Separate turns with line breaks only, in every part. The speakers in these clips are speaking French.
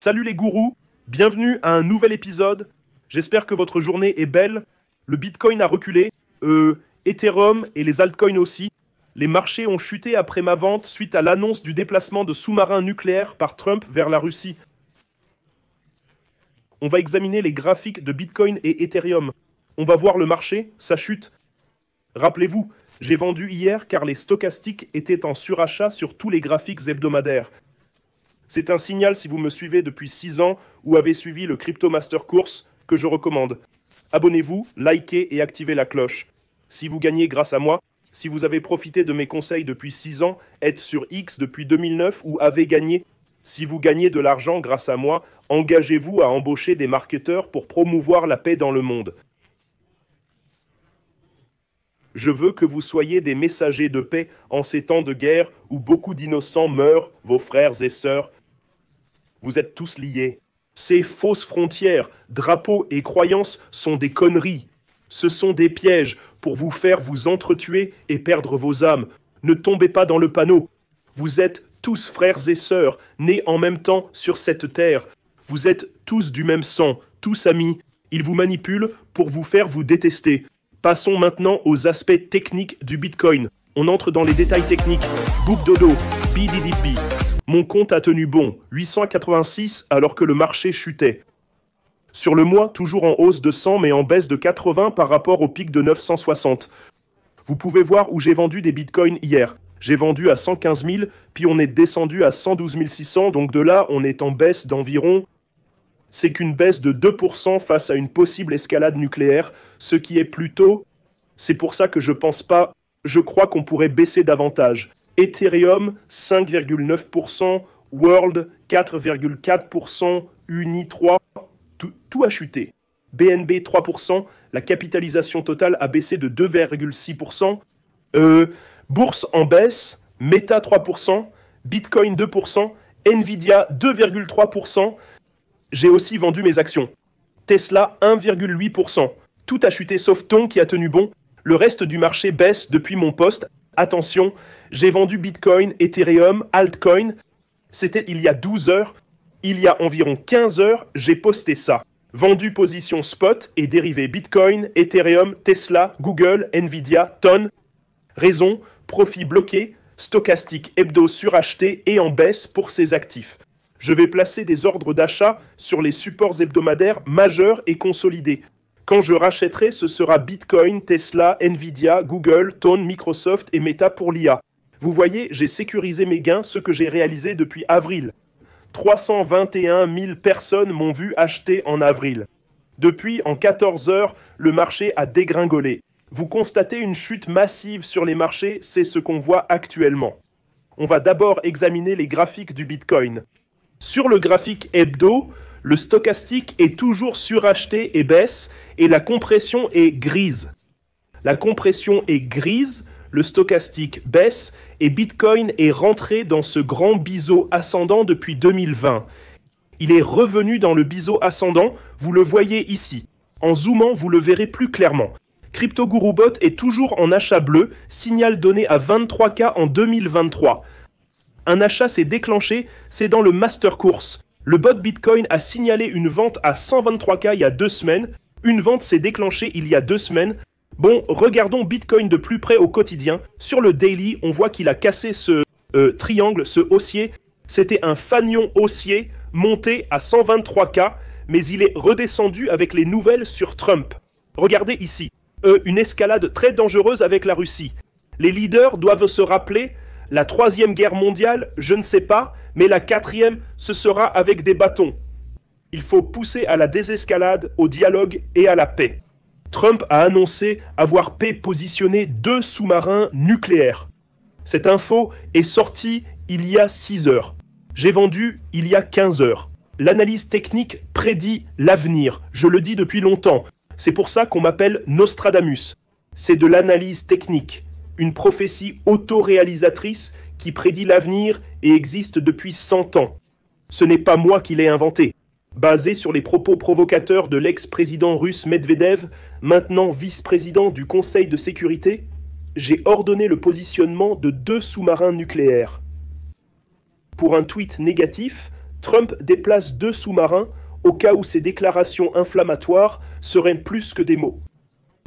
Salut les gourous, bienvenue à un nouvel épisode. J'espère que votre journée est belle. Le Bitcoin a reculé, Ethereum et les altcoins aussi. Les marchés ont chuté après ma vente suite à l'annonce du déplacement de sous-marins nucléaires par Trump vers la Russie. On va examiner les graphiques de Bitcoin et Ethereum. On va voir le marché, ça chute. Rappelez-vous, j'ai vendu hier car les stochastiques étaient en surachat sur tous les graphiques hebdomadaires. C'est un signal si vous me suivez depuis 6 ans ou avez suivi le Crypto Master Course que je recommande. Abonnez-vous, likez et activez la cloche. Si vous gagnez grâce à moi, si vous avez profité de mes conseils depuis 6 ans, êtes sur X depuis 2009 ou avez gagné, si vous gagnez de l'argent grâce à moi, engagez-vous à embaucher des marketeurs pour promouvoir la paix dans le monde. Je veux que vous soyez des messagers de paix en ces temps de guerre où beaucoup d'innocents meurent, vos frères et sœurs. Vous êtes tous liés. Ces fausses frontières, drapeaux et croyances sont des conneries. Ce sont des pièges pour vous faire vous entretuer et perdre vos âmes. Ne tombez pas dans le panneau. Vous êtes tous frères et sœurs, nés en même temps sur cette terre. Vous êtes tous du même sang, tous amis. Ils vous manipulent pour vous faire vous détester. Passons maintenant aux aspects techniques du Bitcoin. On entre dans les détails techniques. Book dodo, BDDB. Mon compte a tenu bon, 886 alors que le marché chutait. Sur le mois, toujours en hausse de 100 mais en baisse de 80 par rapport au pic de 960. Vous pouvez voir où j'ai vendu des bitcoins hier. J'ai vendu à 115 000, puis on est descendu à 112 600, donc de là, on est en baisse d'environ... C'est qu'une baisse de 2% face à une possible escalade nucléaire, ce qui est plutôt... C'est pour ça que je pense pas... Je crois qu'on pourrait baisser davantage. Ethereum, 5,9%, World, 4,4%, Uni, 3%, tout a chuté. BNB, 3%, la capitalisation totale a baissé de 2,6%. Bourse en baisse, Meta, 3%, Bitcoin, 2%, Nvidia, 2,3%. J'ai aussi vendu mes actions. Tesla, 1,8%. Tout a chuté sauf Ton qui a tenu bon. Le reste du marché baisse depuis mon post. Attention, j'ai vendu Bitcoin, Ethereum, altcoin. C'était il y a 12 heures. Il y a environ 15 heures, j'ai posté ça. Vendu position spot et dérivé Bitcoin, Ethereum, Tesla, Google, Nvidia, Ton. Raison, profit bloqué, stochastique hebdo suracheté et en baisse pour ses actifs. Je vais placer des ordres d'achat sur les supports hebdomadaires majeurs et consolidés. Quand je rachèterai, ce sera Bitcoin, Tesla, Nvidia, Google, Ton, Microsoft et Meta pour l'IA. Vous voyez, j'ai sécurisé mes gains, ce que j'ai réalisé depuis avril. 321 000 personnes m'ont vu acheter en avril. Depuis, en 14 heures, le marché a dégringolé. Vous constatez une chute massive sur les marchés, c'est ce qu'on voit actuellement. On va d'abord examiner les graphiques du Bitcoin. Sur le graphique hebdo, le stochastique est toujours suracheté et baisse, et la compression est grise. La compression est grise, le stochastique baisse, et Bitcoin est rentré dans ce grand biseau ascendant depuis 2020. Il est revenu dans le biseau ascendant, vous le voyez ici. En zoomant, vous le verrez plus clairement. CryptoGuruBot est toujours en achat bleu, signal donné à 23K en 2023. Un achat s'est déclenché, c'est dans le Master Course. Le bot Bitcoin a signalé une vente à 123K il y a 2 semaines. Une vente s'est déclenchée il y a 2 semaines. Bon, regardons Bitcoin de plus près au quotidien. Sur le daily, on voit qu'il a cassé ce triangle, ce haussier. C'était un fanion haussier monté à 123K, mais il est redescendu avec les nouvelles sur Trump. Regardez ici, une escalade très dangereuse avec la Russie. Les leaders doivent se rappeler... La 3e guerre mondiale, je ne sais pas, mais la 4e, ce sera avec des bâtons. Il faut pousser à la désescalade, au dialogue et à la paix. Trump a annoncé avoir positionné 2 sous-marins nucléaires. Cette info est sortie il y a 6 heures. J'ai vendu il y a 15 heures. L'analyse technique prédit l'avenir, je le dis depuis longtemps. C'est pour ça qu'on m'appelle Nostradamus. C'est de l'analyse technique. Une prophétie autoréalisatrice qui prédit l'avenir et existe depuis 100 ans. Ce n'est pas moi qui l'ai inventé. Basé sur les propos provocateurs de l'ex-président russe Medvedev, maintenant vice-président du Conseil de sécurité, j'ai ordonné le positionnement de 2 sous-marins nucléaires. Pour un tweet négatif, Trump déplace 2 sous-marins au cas où ses déclarations inflammatoires seraient plus que des mots.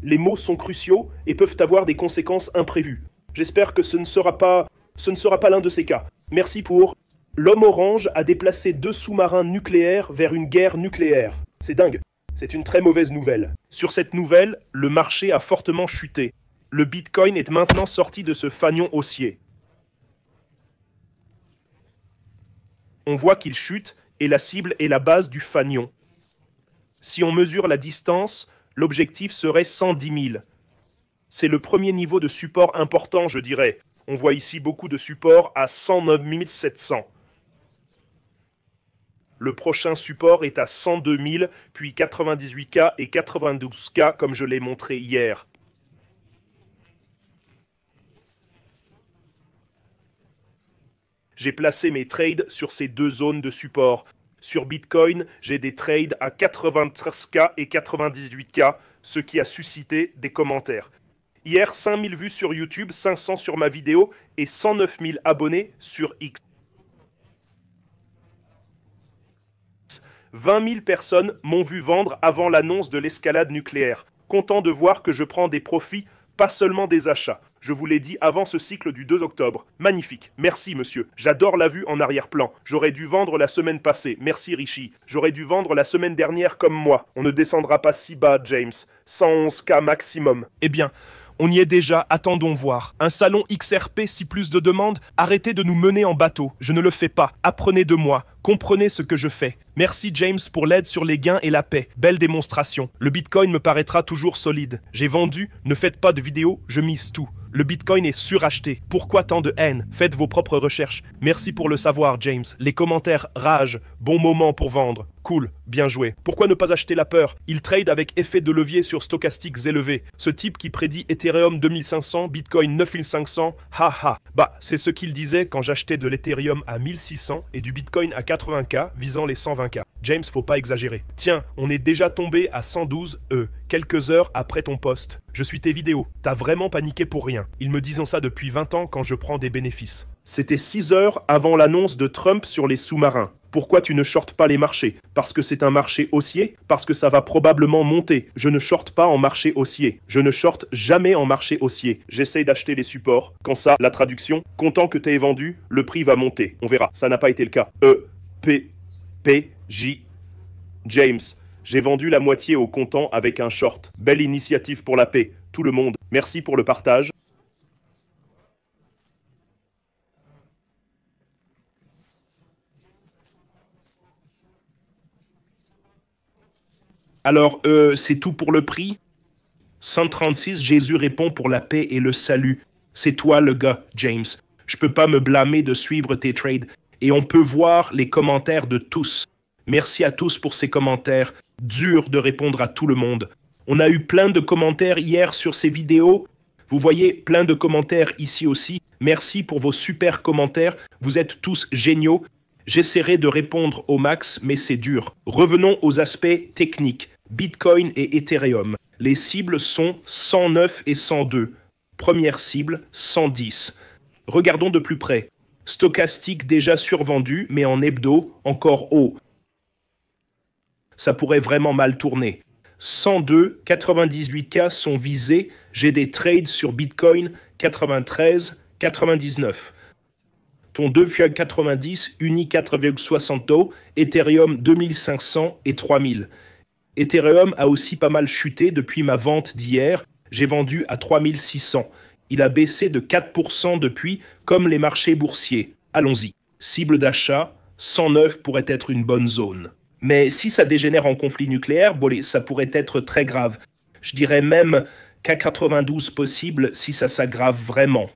Les mots sont cruciaux et peuvent avoir des conséquences imprévues. J'espère que ce ne sera pas l'un de ces cas. Merci pour... L'homme orange a déplacé 2 sous-marins nucléaires vers une guerre nucléaire. C'est dingue. C'est une très mauvaise nouvelle. Sur cette nouvelle, le marché a fortement chuté. Le Bitcoin est maintenant sorti de ce fanion haussier. On voit qu'il chute et la cible est la base du fanion. Si on mesure la distance, l'objectif serait 110 000. C'est le premier niveau de support important, je dirais. On voit ici beaucoup de supports à 109 700. Le prochain support est à 102 000, puis 98K et 92K comme je l'ai montré hier. J'ai placé mes trades sur ces 2 zones de support. Sur Bitcoin, j'ai des trades à 93K et 98K, ce qui a suscité des commentaires. Hier, 5000 vues sur YouTube, 500 sur ma vidéo et 109 000 abonnés sur X. 20 000 personnes m'ont vu vendre avant l'annonce de l'escalade nucléaire. Content de voir que je prends des profits, pas seulement des achats. Je vous l'ai dit avant ce cycle du 2 octobre. Magnifique. Merci, monsieur. J'adore la vue en arrière-plan. J'aurais dû vendre la semaine passée. Merci, Richie. J'aurais dû vendre la semaine dernière comme moi. On ne descendra pas si bas, James. 111K maximum. Eh bien, on y est déjà, attendons voir. Un salon XRP, si plus de demandes, arrêtez de nous mener en bateau. Je ne le fais pas. Apprenez de moi. Comprenez ce que je fais. Merci James pour l'aide sur les gains et la paix. Belle démonstration. Le Bitcoin me paraîtra toujours solide. J'ai vendu, ne faites pas de vidéos, je mise tout. Le Bitcoin est suracheté. Pourquoi tant de haine? Faites vos propres recherches. Merci pour le savoir, James. Les commentaires, rage. Bon moment pour vendre. Cool, bien joué. Pourquoi ne pas acheter la peur? Il trade avec effet de levier sur stochastiques élevés. Ce type qui prédit Ethereum 2500, Bitcoin 9500, haha. Bah, c'est ce qu'il disait quand j'achetais de l'Ethereum à 1600 et du Bitcoin à 80K visant les 120K. James, faut pas exagérer. Tiens, on est déjà tombé à 112 quelques heures après ton post. Je suis tes vidéos. T'as vraiment paniqué pour rien. Ils me disent ça depuis 20 ans quand je prends des bénéfices. C'était 6 heures avant l'annonce de Trump sur les sous-marins. Pourquoi tu ne shortes pas les marchés? Parce que c'est un marché haussier? Parce que ça va probablement monter. Je ne shorte pas en marché haussier. Je ne shorte jamais en marché haussier. J'essaye d'acheter les supports. Quand ça, la traduction, content que t'aies vendu, le prix va monter. On verra. Ça n'a pas été le cas. J. James. J'ai vendu la moitié au comptant avec un short. Belle initiative pour la paix. Tout le monde. Merci pour le partage. Alors, c'est tout pour le prix? 136, Jésus répond pour la paix et le salut. C'est toi le gars, James. Je peux pas me blâmer de suivre tes trades. Et on peut voir les commentaires de tous. Merci à tous pour ces commentaires. Dur de répondre à tout le monde. On a eu plein de commentaires hier sur ces vidéos. Vous voyez, plein de commentaires ici aussi. Merci pour vos super commentaires. Vous êtes tous géniaux. J'essaierai de répondre au max, mais c'est dur. Revenons aux aspects techniques. Bitcoin et Ethereum. Les cibles sont 109 et 102. Première cible, 110. Regardons de plus près. Stochastique déjà survendu, mais en hebdo, encore haut. Ça pourrait vraiment mal tourner. 102, 98K sont visés. J'ai des trades sur Bitcoin 93, 99. Ton 2,90, Uni 4,60, Ethereum 2500 et 3000. Ethereum a aussi pas mal chuté depuis ma vente d'hier. J'ai vendu à 3600. Il a baissé de 4% depuis, comme les marchés boursiers. Allons-y. Cible d'achat, 109 pourrait être une bonne zone. Mais si ça dégénère en conflit nucléaire, ça pourrait être très grave. Je dirais même qu'à 92 possible si ça s'aggrave vraiment.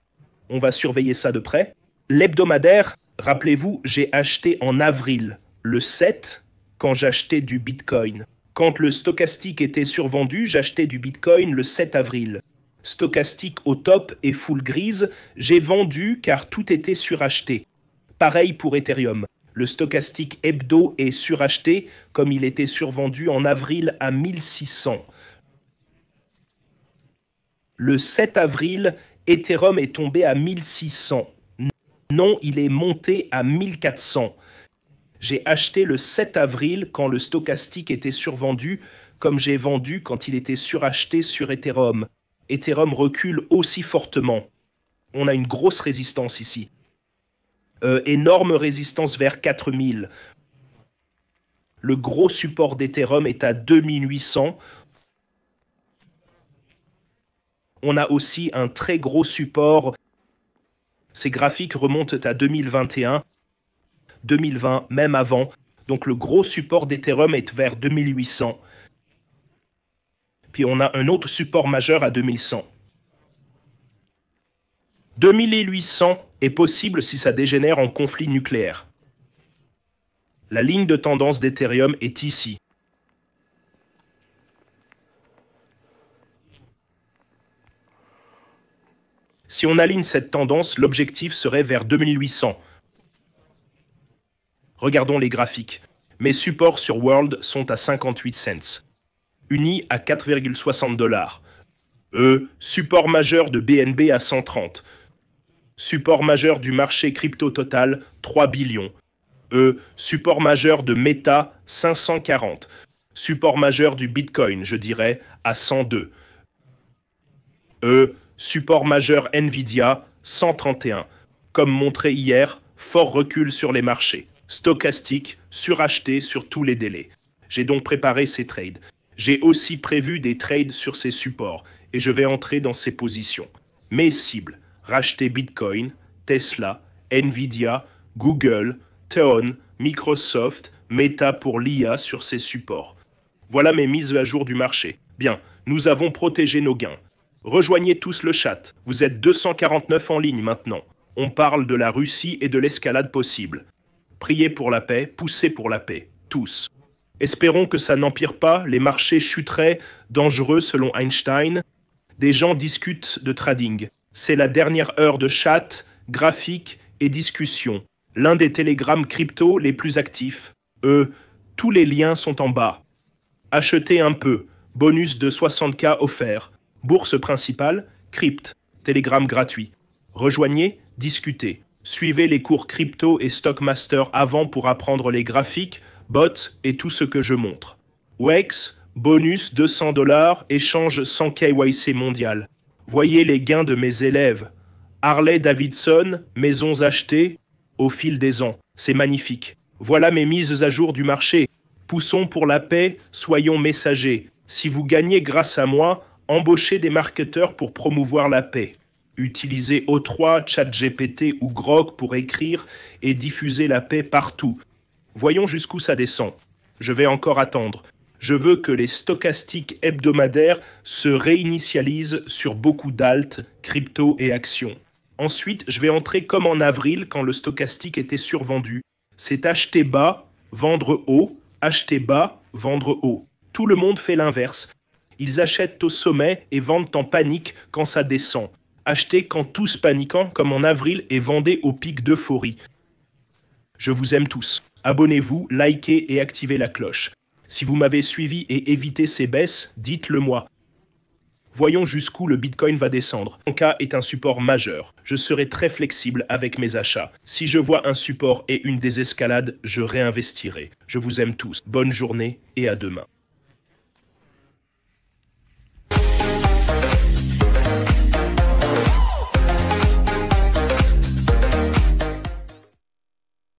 On va surveiller ça de près. L'hebdomadaire, rappelez-vous, j'ai acheté en avril, le 7, quand j'achetais du Bitcoin. Quand le stochastique était survendu, j'achetais du Bitcoin le 7 avril. Stochastique au top et full grise, j'ai vendu car tout était suracheté. Pareil pour Ethereum. Le stochastique hebdo est suracheté comme il était survendu en avril à 1600. Le 7 avril, Ethereum est tombé à 1600. Non, il est monté à 1400. J'ai acheté le 7 avril quand le stochastique était survendu, comme j'ai vendu quand il était suracheté sur Ethereum. Ethereum recule aussi fortement. On a une grosse résistance ici. Énorme résistance vers 4000. Le gros support d'Ethereum est à 2800. On a aussi un très gros support. Ces graphiques remontent à 2021, 2020, même avant. Donc le gros support d'Ethereum est vers 2800. Puis on a un autre support majeur à 2100. 2800 est possible si ça dégénère en conflit nucléaire. La ligne de tendance d'Ethereum est ici. Si on aligne cette tendance, l'objectif serait vers 2800. Regardons les graphiques. Mes supports sur World sont à 58 cents. Uni à 4,60 $. Support majeur de BNB à 130. Support majeur du marché crypto total, 3 billions. Support majeur de Meta, 540. Support majeur du Bitcoin, je dirais, à 102. Support majeur Nvidia, 131. Comme montré hier, fort recul sur les marchés. Stochastique, suracheté sur tous les délais. J'ai donc préparé ces trades. J'ai aussi prévu des trades sur ces supports et je vais entrer dans ces positions. Mes cibles, racheter Bitcoin, Tesla, Nvidia, Google, Theon, Microsoft, Meta pour l'IA sur ces supports. Voilà mes mises à jour du marché. Bien, nous avons protégé nos gains. Rejoignez tous le chat. Vous êtes 249 en ligne maintenant. On parle de la Russie et de l'escalade possible. Priez pour la paix, poussez pour la paix. Tous. Espérons que ça n'empire pas, les marchés chuteraient, dangereux selon Einstein. Des gens discutent de trading. C'est la dernière heure de chat, graphique et discussion. L'un des télégrammes crypto les plus actifs. Tous les liens sont en bas. Achetez un peu. Bonus de 60K offert. Bourse principale, Crypt. Télégramme gratuit. Rejoignez, discutez. Suivez les cours crypto et Stockmaster avant pour apprendre les graphiques, bots et tout ce que je montre. Wex, bonus 200 $, échange sans KYC mondial. Voyez les gains de mes élèves. Harley Davidson, maisons achetées au fil des ans. C'est magnifique. Voilà mes mises à jour du marché. Poussons pour la paix, soyons messagers. Si vous gagnez grâce à moi, embauchez des marketeurs pour promouvoir la paix. Utilisez O3, ChatGPT ou Grok pour écrire et diffuser la paix partout. Voyons jusqu'où ça descend. Je vais encore attendre. Je veux que les stochastiques hebdomadaires se réinitialisent sur beaucoup d'alt, crypto et actions. Ensuite, je vais entrer comme en avril quand le stochastique était survendu. C'est acheter bas, vendre haut, acheter bas, vendre haut. Tout le monde fait l'inverse. Ils achètent au sommet et vendent en panique quand ça descend. Achetez quand tous paniquant comme en avril et vendez au pic d'euphorie. Je vous aime tous. Abonnez-vous, likez et activez la cloche. Si vous m'avez suivi et évité ces baisses, dites-le moi. Voyons jusqu'où le Bitcoin va descendre. Mon cas est un support majeur. Je serai très flexible avec mes achats. Si je vois un support et une désescalade, je réinvestirai. Je vous aime tous. Bonne journée et à demain.